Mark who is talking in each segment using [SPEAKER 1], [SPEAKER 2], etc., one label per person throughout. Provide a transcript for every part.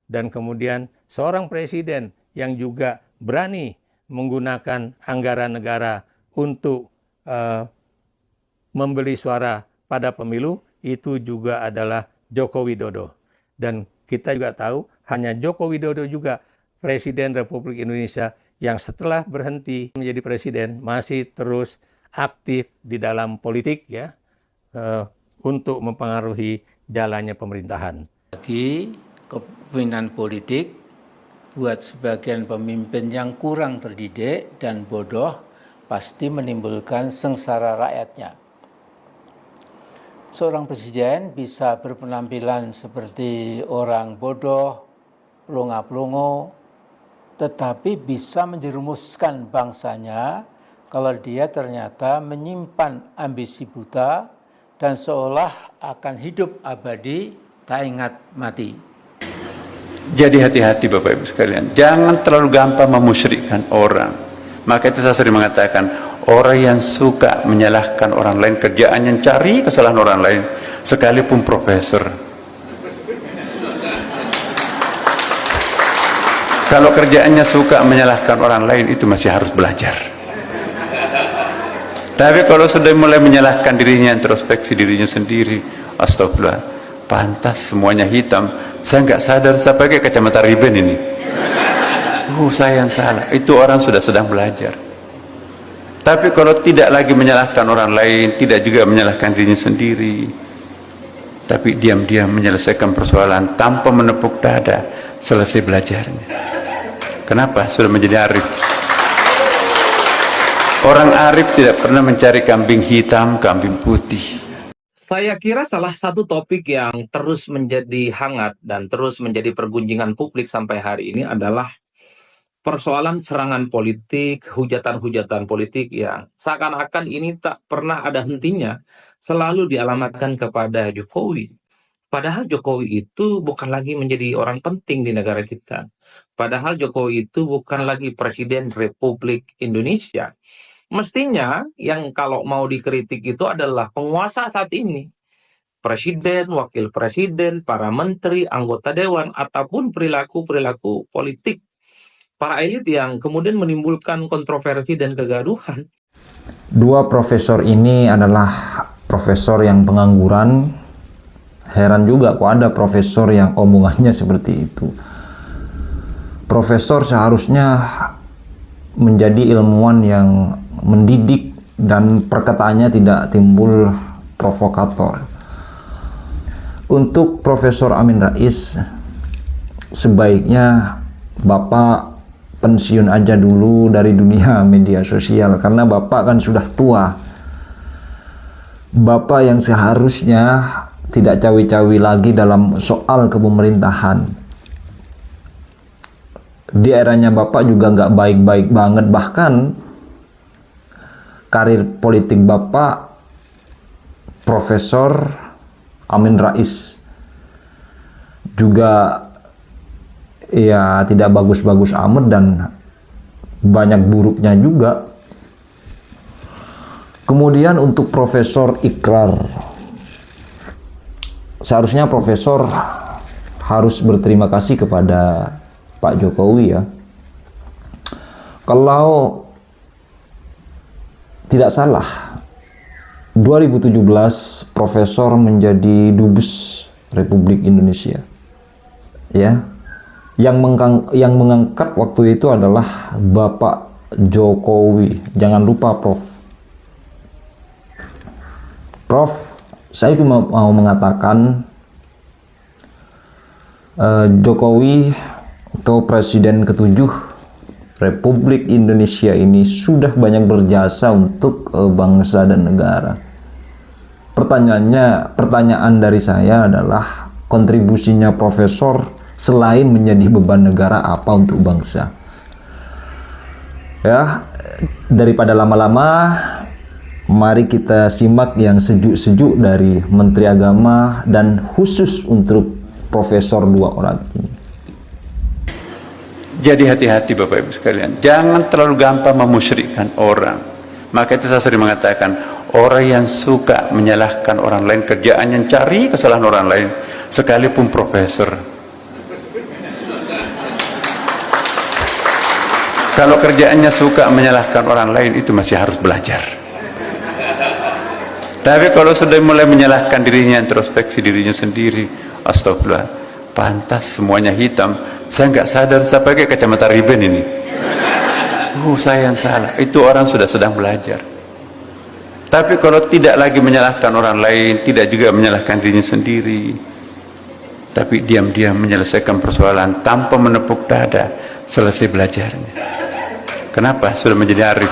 [SPEAKER 1] dan kemudian seorang presiden yang juga berani menggunakan anggaran negara untuk membeli suara pada pemilu, itu juga adalah Joko Widodo. Dan kita juga tahu hanya Joko Widodo juga Presiden Republik Indonesia yang setelah berhenti menjadi presiden masih terus aktif di dalam politik ya, untuk mempengaruhi jalannya pemerintahan.
[SPEAKER 2] Bagi kepemimpinan politik buat sebagian pemimpin yang kurang terdidik dan bodoh pasti menimbulkan sengsara rakyatnya. Seorang presiden bisa berpenampilan seperti orang bodoh, pelongo-pelongo, tetapi bisa menjerumuskan bangsanya kalau dia ternyata menyimpan ambisi buta dan seolah akan hidup abadi tak ingat mati.
[SPEAKER 3] Jadi hati-hati Bapak Ibu sekalian, jangan terlalu gampang memusyrikkan orang. Maka itu saya sering mengatakan, orang yang suka menyalahkan orang lain, kerjaannya cari kesalahan orang lain, sekalipun profesor. Kalau kerjaannya suka menyalahkan orang lain, itu masih harus belajar. Tapi kalau sudah mulai menyalahkan dirinya, introspeksi dirinya sendiri, astagfirullah, pantas semuanya hitam. Saya nggak sadar saya pakai kacamata riben ini. Saya yang salah. Itu orang sudah sedang belajar. Tapi kalau tidak lagi menyalahkan orang lain, tidak juga menyalahkan dirinya sendiri, tapi diam-diam menyelesaikan persoalan tanpa menepuk dada, selesai belajarnya. Kenapa? Sudah menjadi arif. Orang arif tidak pernah mencari kambing hitam, kambing putih.
[SPEAKER 4] Saya kira salah satu topik yang terus menjadi hangat dan terus menjadi pergunjingan publik sampai hari ini adalah persoalan serangan politik, hujatan-hujatan politik yang seakan-akan ini tak pernah ada hentinya, selalu dialamatkan kepada Jokowi. Padahal Jokowi itu bukan lagi menjadi orang penting di negara kita. Padahal Jokowi itu bukan lagi Presiden Republik Indonesia. Mestinya yang kalau mau dikritik itu adalah penguasa saat ini. Presiden, wakil presiden, para menteri, anggota dewan, ataupun perilaku-perilaku politik para elit yang kemudian menimbulkan kontroversi dan kegaduhan.
[SPEAKER 5] Dua profesor ini adalah profesor yang pengangguran. Heran juga kok ada profesor yang omongannya seperti itu. Profesor seharusnya menjadi ilmuwan yang mendidik dan perkataannya tidak timbul provokator. Untuk Profesor Amin Rais, sebaiknya Bapak pensiun aja dulu dari dunia media sosial, karena Bapak kan sudah tua. Bapak yang seharusnya tidak cawi-cawi lagi dalam soal kepemerintahan. Di eranya Bapak juga nggak baik-baik banget, bahkan karir politik Bapak Profesor Amin Rais juga ya tidak bagus-bagus amat dan banyak buruknya juga. Kemudian untuk Profesor Ikrar, seharusnya Profesor harus berterima kasih kepada Pak Jokowi ya. Kalau tidak salah 2017 Profesor menjadi Dubes Republik Indonesia ya. Yang mengangkat waktu itu adalah Bapak Jokowi. Jangan lupa Prof, saya cuma mau mengatakan Jokowi atau Presiden ke-7 Republik Indonesia ini sudah banyak berjasa untuk bangsa dan negara. Pertanyaan dari saya adalah kontribusinya Profesor selain menjadi beban negara apa untuk bangsa. Ya, daripada lama-lama, mari kita simak yang sejuk-sejuk dari Menteri Agama dan khusus untuk Profesor dua orang ini.
[SPEAKER 3] Jadi hati-hati Bapak Ibu sekalian, jangan terlalu gampang memusyrikkan orang. Maka itu saya sering mengatakan, orang yang suka menyalahkan orang lain, kerjaannya cari kesalahan orang lain, sekalipun profesor. Kalau kerjaannya suka menyalahkan orang lain, itu masih harus belajar. Tapi kalau sudah mulai menyalahkan dirinya, introspeksi dirinya sendiri, astagfirullah, pantas semuanya hitam, saya nggak sadar saya pakai kacamata riben ini. Saya yang salah. Itu orang sudah sedang belajar. Tapi kalau tidak lagi menyalahkan orang lain, tidak juga menyalahkan dirinya sendiri, tapi diam-diam menyelesaikan persoalan tanpa menepuk dada, selesai belajarnya. Kenapa? Sudah menjadi arif.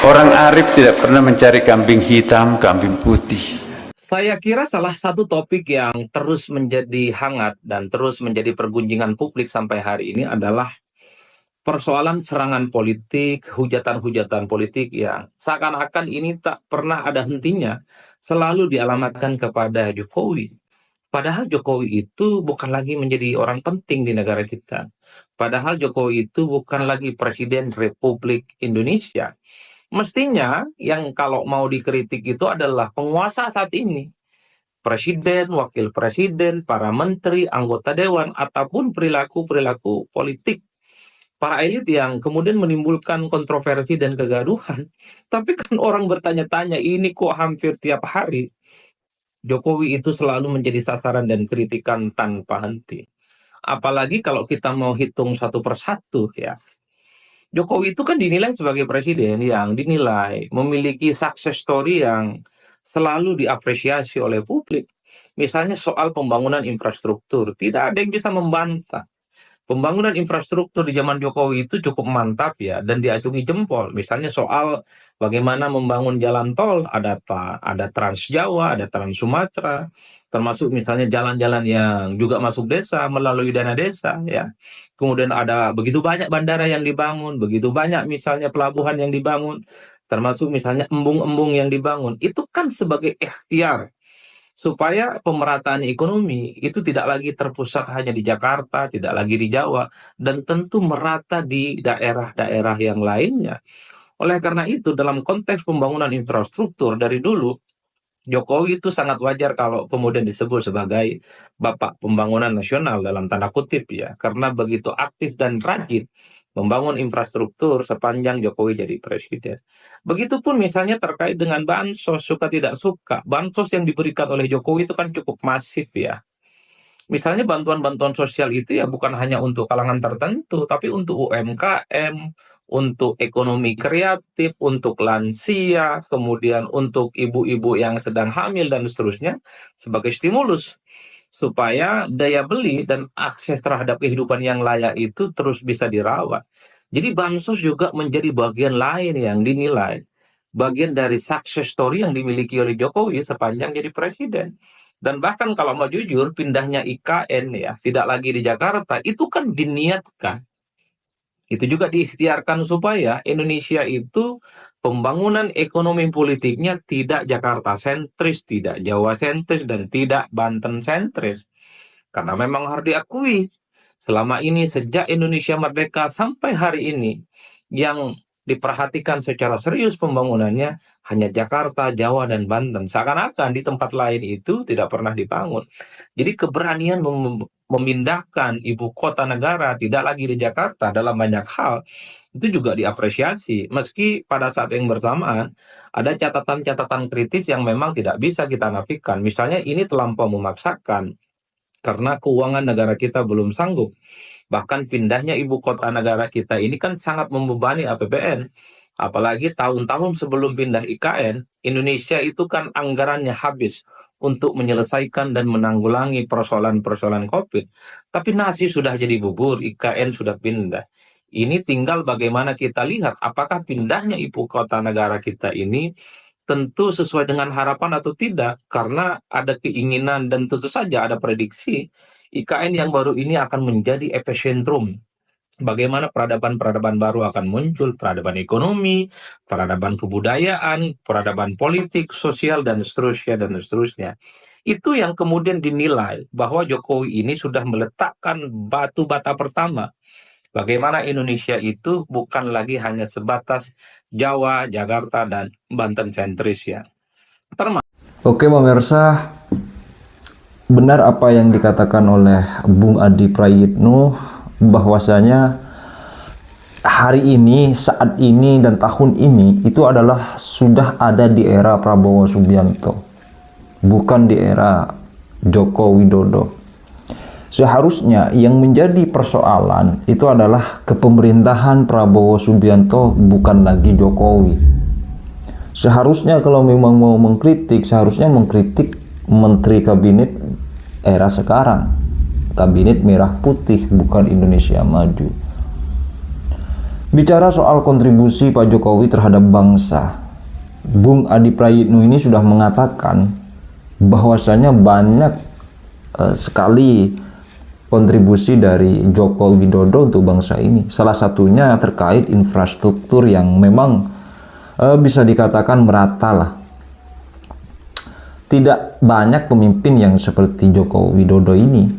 [SPEAKER 3] Orang arif tidak pernah mencari kambing hitam, kambing putih.
[SPEAKER 4] Saya kira salah satu topik yang terus menjadi hangat dan terus menjadi pergunjingan publik sampai hari ini adalah persoalan serangan politik, hujatan-hujatan politik yang seakan-akan ini tak pernah ada hentinya, selalu dialamatkan kepada Jokowi. Padahal Jokowi itu bukan lagi menjadi orang penting di negara kita. Padahal Jokowi itu bukan lagi Presiden Republik Indonesia. Mestinya yang kalau mau dikritik itu adalah penguasa saat ini. Presiden, wakil presiden, para menteri, anggota dewan, ataupun perilaku-perilaku politik para elit yang kemudian menimbulkan kontroversi dan kegaduhan. Tapi kan orang bertanya-tanya, ini kok hampir tiap hari Jokowi itu selalu menjadi sasaran dan kritikan tanpa henti. Apalagi kalau kita mau hitung satu persatu ya. Jokowi itu kan dinilai sebagai presiden yang dinilai memiliki success story yang selalu diapresiasi oleh publik. Misalnya soal pembangunan infrastruktur, tidak ada yang bisa membantah. Pembangunan infrastruktur di zaman Jokowi itu cukup mantap ya, dan diacungi jempol. Misalnya soal bagaimana membangun jalan tol, ada Trans Jawa, ada Trans Sumatera, termasuk misalnya jalan-jalan yang juga masuk desa melalui dana desa ya. Kemudian ada begitu banyak bandara yang dibangun, begitu banyak misalnya pelabuhan yang dibangun, termasuk misalnya embung-embung yang dibangun. Itu kan sebagai ikhtiar supaya pemerataan ekonomi itu tidak lagi terpusat hanya di Jakarta, tidak lagi di Jawa, dan tentu merata di daerah-daerah yang lainnya. Oleh karena itu, dalam konteks pembangunan infrastruktur dari dulu, Jokowi itu sangat wajar kalau kemudian disebut sebagai Bapak Pembangunan Nasional dalam tanda kutip ya, karena begitu aktif dan rajin membangun infrastruktur sepanjang Jokowi jadi presiden. Begitupun misalnya terkait dengan bansos, suka tidak suka. Bansos yang diberikan oleh Jokowi itu kan cukup masif ya. Misalnya bantuan-bantuan sosial itu ya bukan hanya untuk kalangan tertentu, tapi untuk UMKM, untuk ekonomi kreatif, untuk lansia, kemudian untuk ibu-ibu yang sedang hamil dan seterusnya sebagai stimulus supaya daya beli dan akses terhadap kehidupan yang layak itu terus bisa dirawat. Jadi bansos juga menjadi bagian lain yang dinilai bagian dari success story yang dimiliki oleh Jokowi sepanjang jadi presiden. Dan bahkan kalau mau jujur, pindahnya IKN ya, tidak lagi di Jakarta, itu kan diniatkan. Itu juga diikhtiarkan supaya Indonesia itu pembangunan ekonomi politiknya tidak Jakarta sentris, tidak Jawa sentris, dan tidak Banten sentris. Karena memang harus diakui, selama ini sejak Indonesia merdeka sampai hari ini, yang diperhatikan secara serius pembangunannya hanya Jakarta, Jawa, dan Banten. Seakan-akan di tempat lain itu tidak pernah dibangun. Jadi keberanian memindahkan ibu kota negara tidak lagi di Jakarta dalam banyak hal, itu juga diapresiasi. Meski pada saat yang bersamaan ada catatan-catatan kritis yang memang tidak bisa kita nafikan. Misalnya ini terlampau memaksakan karena keuangan negara kita belum sanggup. Bahkan pindahnya ibu kota negara kita ini kan sangat membebani APBN. Apalagi tahun-tahun sebelum pindah IKN, Indonesia itu kan anggarannya habis untuk menyelesaikan dan menanggulangi persoalan-persoalan COVID. Tapi nasi sudah jadi bubur, IKN sudah pindah. Ini tinggal bagaimana kita lihat apakah pindahnya ibu kota negara kita ini tentu sesuai dengan harapan atau tidak, karena ada keinginan dan tentu saja ada prediksi IKN yang baru ini akan menjadi epicentrum. Bagaimana peradaban-peradaban baru akan muncul, peradaban ekonomi, peradaban kebudayaan, peradaban politik, sosial, dan seterusnya, dan seterusnya. Itu yang kemudian dinilai bahwa Jokowi ini sudah meletakkan batu bata pertama. Bagaimana Indonesia itu bukan lagi hanya sebatas Jawa, Jakarta, dan Banten sentris ya.
[SPEAKER 5] Oke pemirsa, benar apa yang dikatakan oleh Bung Adi Prayitno bahwasanya hari ini, saat ini, dan tahun ini itu adalah sudah ada di era Prabowo Subianto, bukan di era Joko Widodo. Seharusnya yang menjadi persoalan itu adalah kepemerintahan Prabowo Subianto, bukan lagi Jokowi. Seharusnya kalau memang mau mengkritik, seharusnya mengkritik menteri kabinet era sekarang, kabinet merah putih, bukan Indonesia Maju. Bicara soal kontribusi Pak Jokowi terhadap bangsa, Bung Adi Prayitno ini sudah mengatakan bahwasanya banyak sekali kontribusi dari Joko Widodo untuk bangsa ini. Salah satunya terkait infrastruktur yang memang bisa dikatakan merata lah. Tidak banyak pemimpin yang seperti Joko Widodo ini.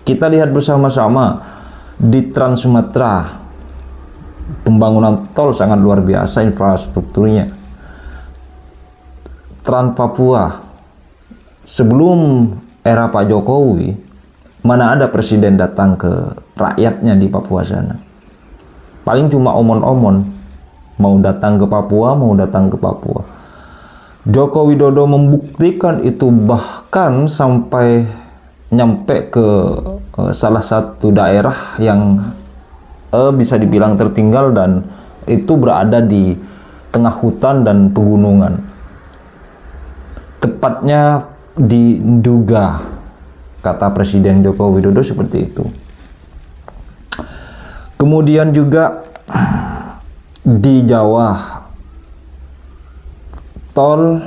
[SPEAKER 5] Kita lihat bersama-sama di Trans Sumatera, pembangunan tol sangat luar biasa infrastrukturnya. Trans Papua, sebelum era Pak Jokowi, mana ada presiden datang ke rakyatnya di Papua sana. Paling cuma omon-omon, mau datang ke Papua, mau datang ke Papua. Joko Widodo membuktikan itu, bahkan sampai nyampe ke salah satu daerah yang bisa dibilang tertinggal dan itu berada di tengah hutan dan pegunungan. Tepatnya di Nduga, kata Presiden Joko Widodo seperti itu. Kemudian juga di Jawa, tol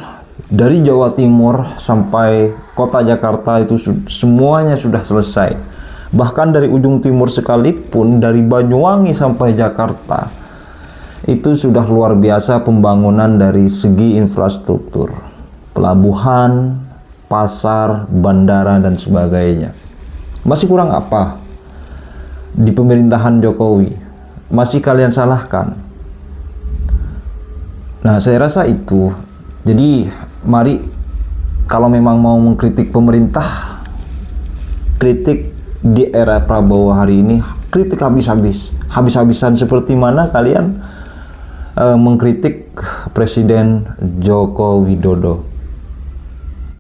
[SPEAKER 5] dari Jawa Timur sampai kota Jakarta itu semuanya sudah selesai. Bahkan dari ujung timur sekalipun, dari Banyuwangi sampai Jakarta, itu sudah luar biasa pembangunan dari segi infrastruktur, pelabuhan, pasar, bandara, dan sebagainya. Masih kurang apa di pemerintahan Jokowi? Masih kalian salahkan? Nah, saya rasa itu. Jadi mari, kalau memang mau mengkritik pemerintah, kritik di era Prabowo hari ini, kritik habis-habisan seperti mana kalian mengkritik Presiden Joko Widodo.